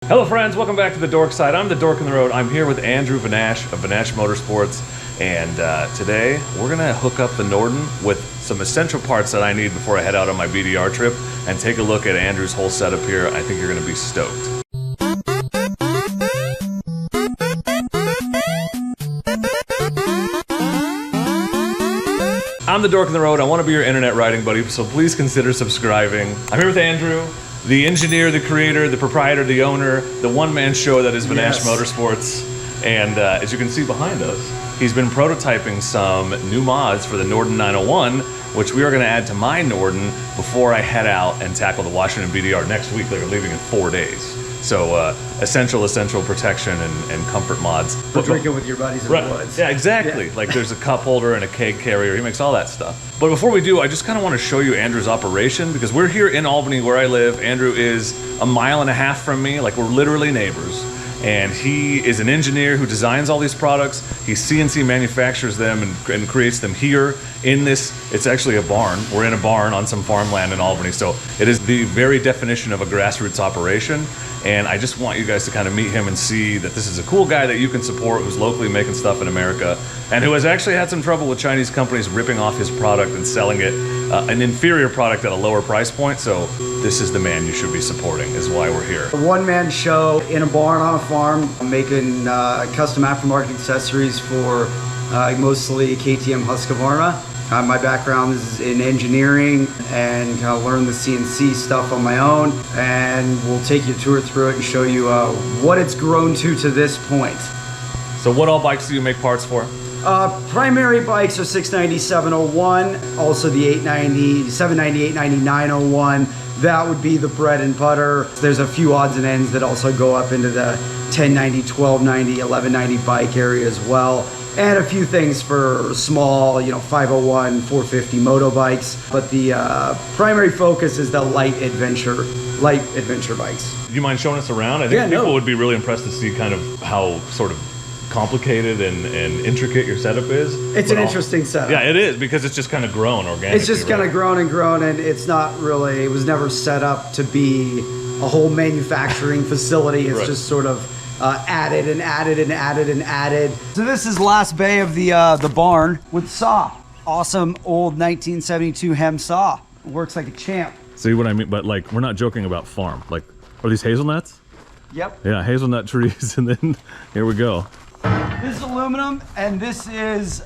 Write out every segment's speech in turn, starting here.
Hello friends, welcome back to the Dork side. I'm the Dork on the road. I'm here with Andrew Vanasche of Vanasche Motorsports, and today we're gonna hook up the Norden with some essential parts that I need before I head out on my BDR trip and take a look at Andrew's whole setup here. I think you're gonna be stoked. I'm the Dork on the road. I want to be your internet riding buddy, so please consider subscribing. I'm here with Andrew, the engineer, the creator, the proprietor, the owner, the one-man show that is Vanasche Motorsports. And as you can see behind us, he's been prototyping some new mods for the Norden 901, which we are going to add to my Norden before I head out and tackle the Washington BDR next week. They're leaving in 4 days. So essential protection and comfort mods. For drinking with your buddies in the woods. Yeah, exactly. Yeah. Like there's a cup holder and a keg carrier. He makes all that stuff. But before we do, I just kind of want to show you Andrew's operation, because we're here in Albany where I live. Andrew is a mile and a half from me. Like, we're literally neighbors. And he is an engineer who designs all these products. He CNC manufactures them and creates them here in this. It's actually a barn. We're in a barn on some farmland in Albany. So it is the very definition of a grassroots operation. And I just want you guys to kind of meet him and see that this is a cool guy that you can support, who's locally making stuff in America, and who has actually had some trouble with Chinese companies ripping off his product and selling it, an inferior product at a lower price point. So this is the man you should be supporting, is why we're here. A one-man show in a barn on a farm, making custom aftermarket accessories for mostly KTM Husqvarna. My background is in engineering and kind of learned the CNC stuff on my own, and we'll take you through it and show you what it's grown to this point. So what all bikes do you make parts for? Primary bikes are 690, 701, also the 890, 790, 890, 901. That would be the bread and butter. There's a few odds and ends that also go up into the 1090, 1290, 1190 bike area as well. And a few things for small, 501, 450 moto bikes. But the primary focus is the light adventure bikes. Do you mind showing us around? I think people would be really impressed to see kind of how sort of complicated and intricate your setup is. It's an interesting setup. Yeah, it is, because it's just kind of grown organically. It's just kind of grown, and it's not really, it was never set up to be a whole manufacturing facility. It's just sort of added and added and added and added. So this is last bay of the barn with saw. Awesome old 1972 Hem saw. Works like a champ. See what I mean? But like, we're not joking about farm. Like, are these hazelnuts? Yep. Yeah, hazelnut trees, and then here we go. This is aluminum, and this is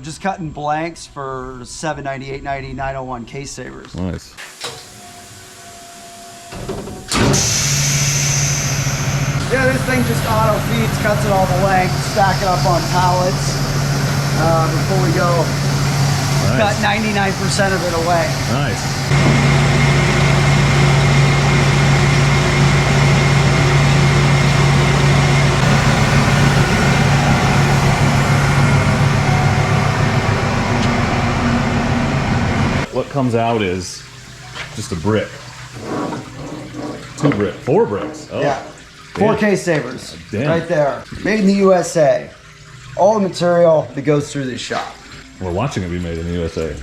just cutting blanks for 790, 890, 901 case savers. Nice. Yeah, this thing just auto feeds, cuts it all the length, stack it up on pallets before we go. Cut 99% of it away. Nice. What comes out is just a brick. 2 bricks. 4 bricks. Oh. Yeah. 4 case savers. Damn. Right there. Made in the USA. All the material that goes through this shop. We're watching it be made in the USA.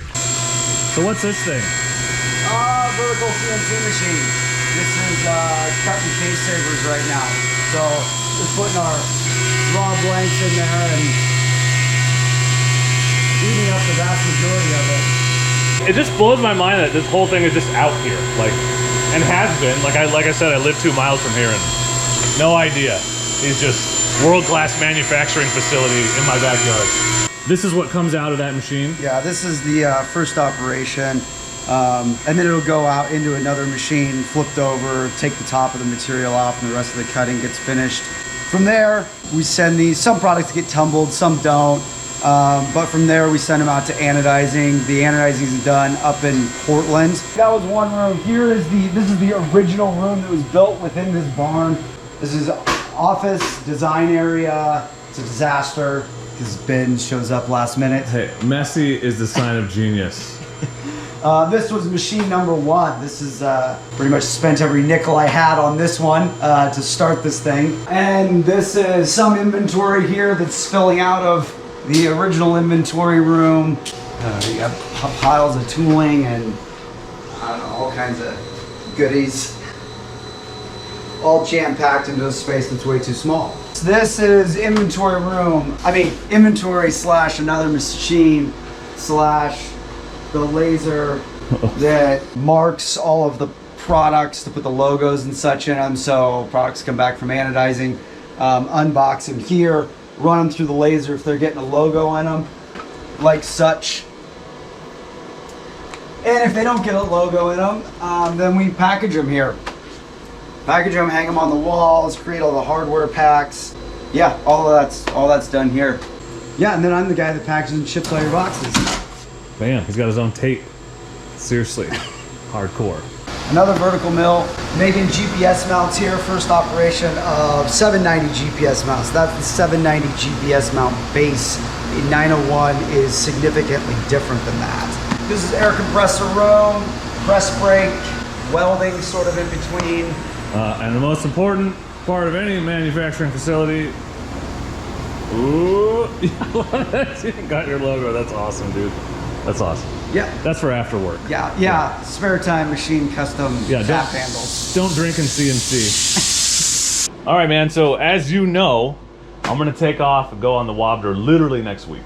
So what's this thing? Vertical CNC machine. This is cutting case savers right now. So just putting our raw blanks in there and eating up the vast majority of it. It just blows my mind that this whole thing is just out here, like, and has been. Like I said, I live 2 miles from here, and no idea. It's just world-class manufacturing facility in my backyard. This is what comes out of that machine? Yeah, this is the first operation, and then it'll go out into another machine, flipped over, take the top of the material off, and the rest of the cutting gets finished. From there, we send these. Some products get tumbled, some don't. But from there, we send them out to anodizing. The anodizing is done up in Portland. That was one room. This is the original room that was built within this barn. This is office design area. It's a disaster because Ben shows up last minute. Hey, messy is the sign of genius. This was machine number 1. This is pretty much spent every nickel I had on this one to start this thing. And this is some inventory here that's spilling out of the original inventory room. You got piles of tooling and I don't know, all kinds of goodies. all jam-packed into a space that's way too small. So this is inventory room. I mean, inventory slash another machine slash the laser that marks all of the products to put the logos and such in them, so products come back from anodizing. Unbox them here, run them through the laser if they're getting a logo in them, like such. And if they don't get a logo in them, then we package them here. Package them, hang them on the walls, create all the hardware packs. Yeah, all that's done here. Yeah, and then I'm the guy that packages and ships all your boxes. Man, he's got his own tape. Seriously, hardcore. Another vertical mill, making GPS mounts here. First operation of 790 GPS mounts. That's the 790 GPS mount base. The 901 is significantly different than that. This is air compressor room, press brake, welding sort of in between. And the most important part of any manufacturing facility. Ooh, you got your logo. That's awesome, dude. That's awesome. Yeah. That's for after work. Yeah. Spare time machine custom tap handles. Don't drink in CNC. All right, man. So as you know, I'm gonna take off and go on the Wobbler literally next week.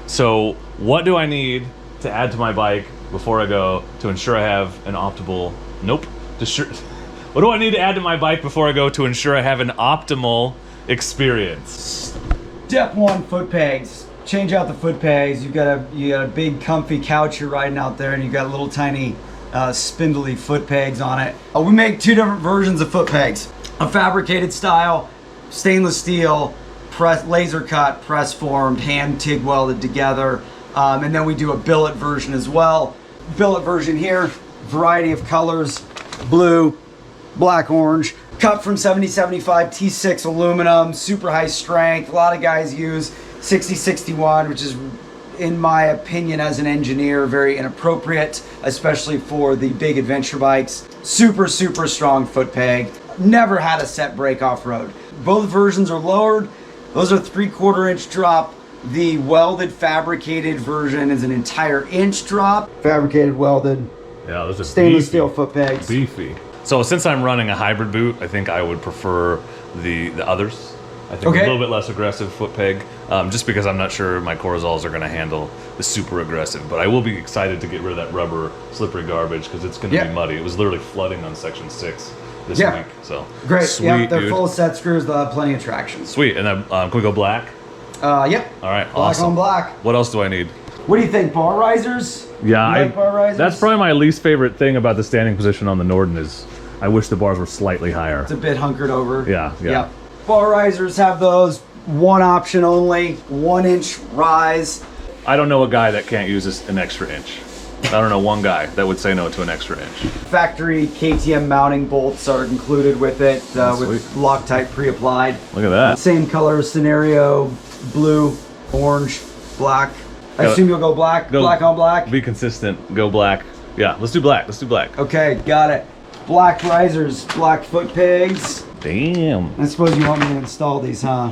So what do I need to add to my bike before I go to ensure I have an optimal? Nope. What do I need to add to my bike before I go to ensure I have an optimal experience? Step one, foot pegs. Change out the foot pegs. You got a big comfy couch you're riding out there, and you got little tiny spindly foot pegs on it. We make two different versions of foot pegs: a fabricated style, stainless steel, laser cut, press formed, hand TIG welded together, and then we do a billet version as well. Billet version here, variety of colors: blue, black, orange. Cut from 7075 T6 aluminum, super high strength. A lot of guys use 6061, which is, in my opinion as an engineer, very inappropriate, especially for the big adventure bikes. Super strong foot peg. Never had a set brake off-road. Both versions are lowered. Those are 3/4 inch drop. The welded fabricated version is an entire inch drop. Fabricated welded. Yeah, those are stainless steel foot pegs. Beefy. So since I'm running a hybrid boot, I think I would prefer the others. I think a little bit less aggressive foot peg, just because I'm not sure my Corozals are going to handle the super aggressive. But I will be excited to get rid of that rubber slippery garbage because it's going to be muddy. It was literally flooding on section 6 this week. So great. Sweet, yeah, they're dude. full of set screws. They'll have plenty of traction. Sweet. And then can we go black? Yep. All right. Black awesome. on black. What else do I need? What do you think? Bar risers? Yeah, You like bar risers? that's probably my least favorite thing about the standing position on the Norden is I wish the bars were slightly higher. It's a bit hunkered over. Yeah. Bar risers have those. One option only, 1 inch rise. I don't know a guy that can't use an extra inch. I don't know one guy that would say no to an extra inch. Factory KTM mounting bolts are included with it, with Loctite pre-applied. Look at that. Same color scenario, blue, orange, black. I assume you'll go black, black on black? Be consistent, go black. Yeah, let's do black, Okay, got it. Black risers, black foot pegs. Damn. I suppose you want me to install these, huh?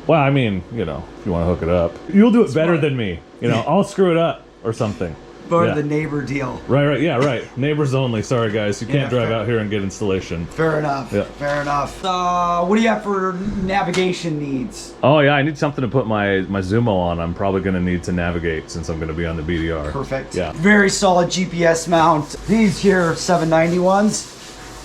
Well, I mean, if you want to hook it up. You'll do it better than me. I'll screw it up or something. But the neighbor deal. Right. Neighbors only. Sorry, guys. You can't drive out here and get installation. Fair enough. Yeah. Fair enough. What do you have for navigation needs? Oh, yeah. I need something to put my Zumo on. I'm probably going to need to navigate since I'm going to be on the BDR. Perfect. Yeah. Very solid GPS mount. These here, 790 ones.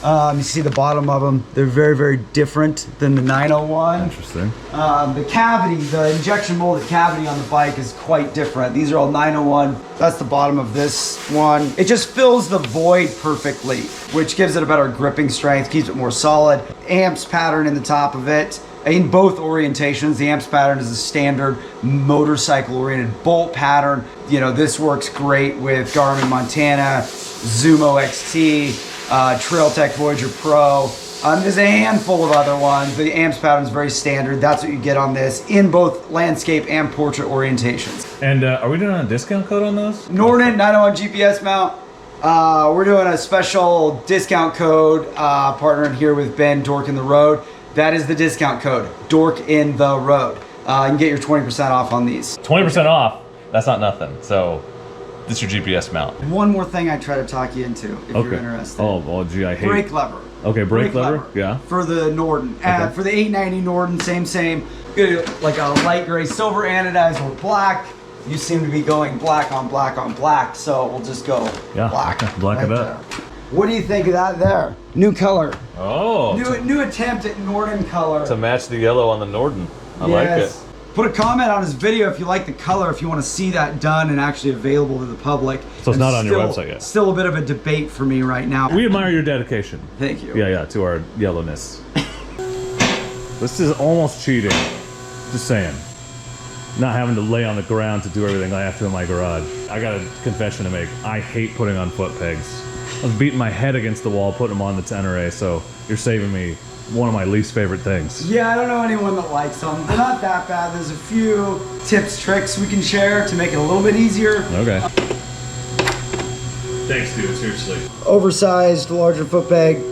You see the bottom of them. They're very different than the 901. Interesting. The cavity, the injection molded cavity on the bike is quite different. These are all 901. That's the bottom of this one. It just fills the void perfectly, which gives it a better gripping strength, keeps it more solid. Amps pattern in the top of it. In both orientations, the amps pattern is a standard motorcycle-oriented bolt pattern. This works great with Garmin Montana, Zumo XT, Trail Tech Voyager Pro. There's a handful of other ones. The amps pattern is very standard. That's what you get on this in both landscape and portrait orientations. And are we doing a discount code on those? Norden 901 GPS mount. We're doing a special discount code, partnered here with Ben, Dork in the Road. That is the discount code, Dork in the Road. You can get your 20% off on these. 20% off? That's not nothing. So this is your GPS mount. One more thing I try to talk you into if you're interested. Oh, well, gee, I hate brake lever. Okay, brake lever. Yeah. For the Norden. Okay. For the 890 Norden, same. Like a light gray silver anodized or black. You seem to be going black on black on black, so we'll just go black. Okay. Black right it up. there. What do you think of that there? New color. Oh. New attempt at Norden color. To match the yellow on the Norden. I like it. Put a comment on his video if you like the color, if you want to see that done and actually available to the public. So it's not on your website yet? Still a bit of a debate for me right now. We admire your dedication. Thank you. Yeah, to our yellowness. This is almost cheating. Just saying. Not having to lay on the ground to do everything I have to in my garage. I got a confession to make. I hate putting on foot pegs. I was beating my head against the wall putting them on the 10RA, so you're saving me one of my least favorite things. Yeah, I don't know anyone that likes them. They're not that bad. There's a few tips, tricks we can share to make it a little bit easier. Okay. Thanks, dude, seriously. Oversized, larger foot peg.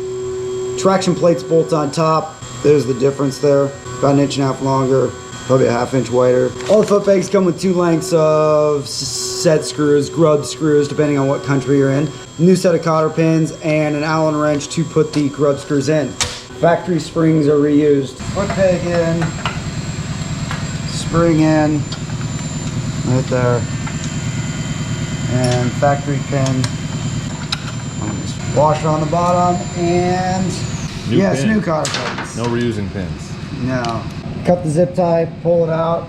Traction plates bolt on top. There's the difference there. About 1.5 inches longer, probably a 1/2 inch wider. All the foot pegs come with 2 lengths of set screws, grub screws, depending on what country you're in. New set of cotter pins and an Allen wrench to put the grub screws in. Factory springs are reused. Foot peg in, spring in, right there, and factory pin. Washer on the bottom, and new cotter pins. No reusing pins. No. Cut the zip tie, pull it out.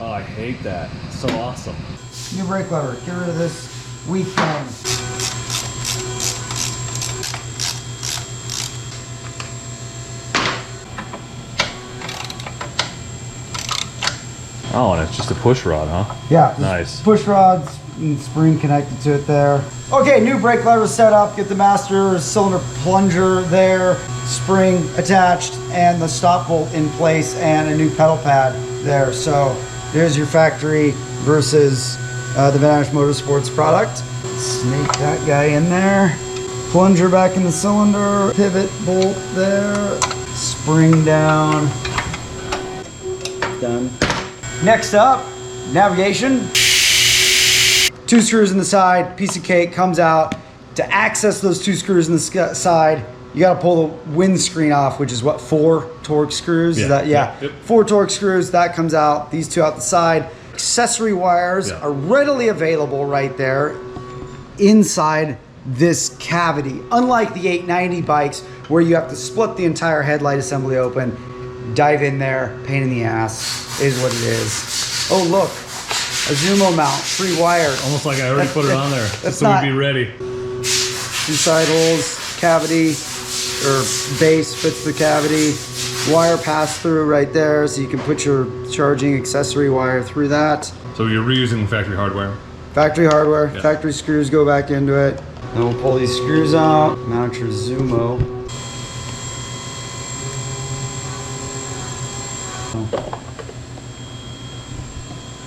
Oh, I hate that. It's so awesome. New brake lever. Get rid of this weak thing. Oh, and it's just a push rod, huh? Yeah. Nice. Push rods and spring connected to it there. Okay, new brake lever set up. Get the master cylinder plunger there, spring attached, and the stop bolt in place, and a new pedal pad there. So there's your factory versus the Vanasche Motorsports product. Snake that guy in there. Plunger back in the cylinder. Pivot bolt there. Spring down. Done. Next up, navigation. 2 screws in the side, piece of cake comes out. To access those 2 screws in the side, you gotta pull the windscreen off, which is what, 4 Torx screws? Yeah. Is that, yeah. Yep. 4 Torx screws, that comes out. These 2 out the side. Accessory wires are readily available right there inside this cavity. Unlike the 890 bikes, where you have to split the entire headlight assembly open, dive in there, pain in the ass, is what it is. Oh look, a Zumo mount, pre-wired. Almost like I already put it on there, that's so not, we'd be ready. 2 side holes, cavity, or base fits the cavity. Wire pass through right there, so you can put your charging accessory wire through that. So you're reusing factory hardware? Factory hardware, factory screws go back into it. Then we'll pull these screws out, mount your Zumo.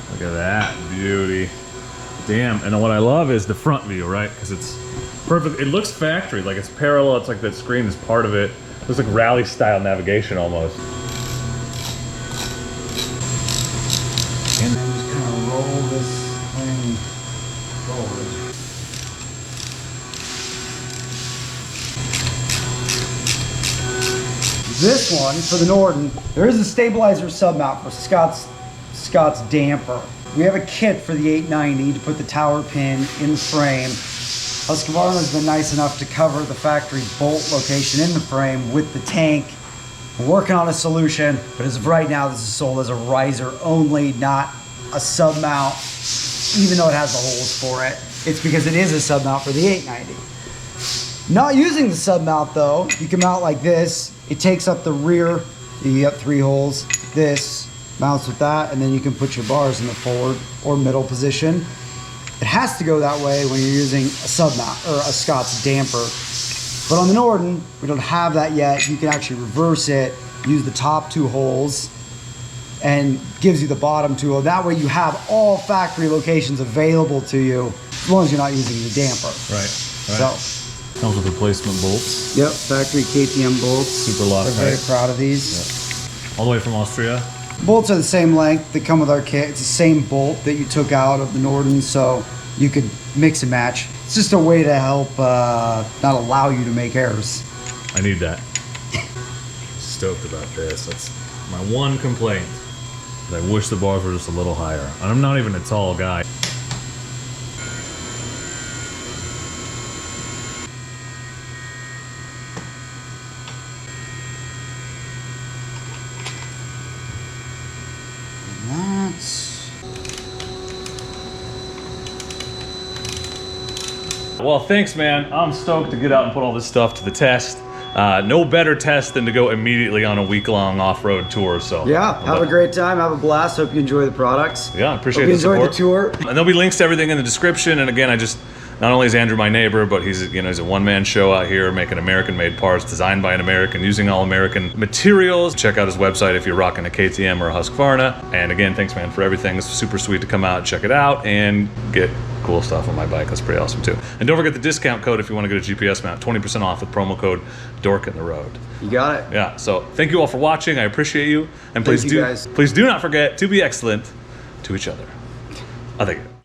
Look at that beauty. Damn, and what I love is the front view, right? Because it's perfect. It looks factory, like it's parallel. It's like that screen is part of it. It looks like rally style navigation almost. And then just kind of roll this thing forward. This one, for the Norden, there is a stabilizer submount for Scott's damper. We have a kit for the 890 to put the tower pin in the frame. Husqvarna has been nice enough to cover the factory bolt location in the frame with the tank. We're working on a solution, but as of right now, this is sold as a riser only, not a submount, even though it has the holes for it. It's because it is a submount for the 890. Not using the submount though, you can mount like this. It takes up the rear, you got 3 holes. This mounts with that, and then you can put your bars in the forward or middle position. It has to go that way when you're using a submount or a Scott's damper. But on the Norden, we don't have that yet. You can actually reverse it, use the top 2 holes, and gives you the bottom 2 holes. That way you have all factory locations available to you, as long as you're not using the damper. Right. So. Comes with replacement bolts. Yep, factory KTM bolts. Super Loctite. We're very proud of these. Yep. All the way from Austria. Bolts are the same length that come with our kit. It's the same bolt that you took out of the Norden, so you could mix and match. It's just a way to help not allow you to make errors. I need that. Stoked about this. That's my one complaint. I wish the bars were just a little higher. And I'm not even a tall guy. Well, thanks, man. I'm stoked to get out and put all this stuff to the test. No better test than to go immediately on a week-long off-road tour. So yeah, have a great time, have a blast. Hope you enjoy the products. Yeah, appreciate the support. Enjoy the tour. And there'll be links to everything in the description. And again, not only is Andrew my neighbor, but he's a one-man show out here making American-made parts, designed by an American, using all American materials. Check out his website if you're rocking a KTM or a Husqvarna. And again, thanks, man, for everything. It's super sweet to come out, check it out, and get cool stuff on my bike. That's pretty awesome too. And don't forget the discount code if you want to get a GPS mount, 20% off with promo code Dork in the road. You got it. Yeah. So thank you all for watching. I appreciate you, and please do not forget to be excellent to each other. I think.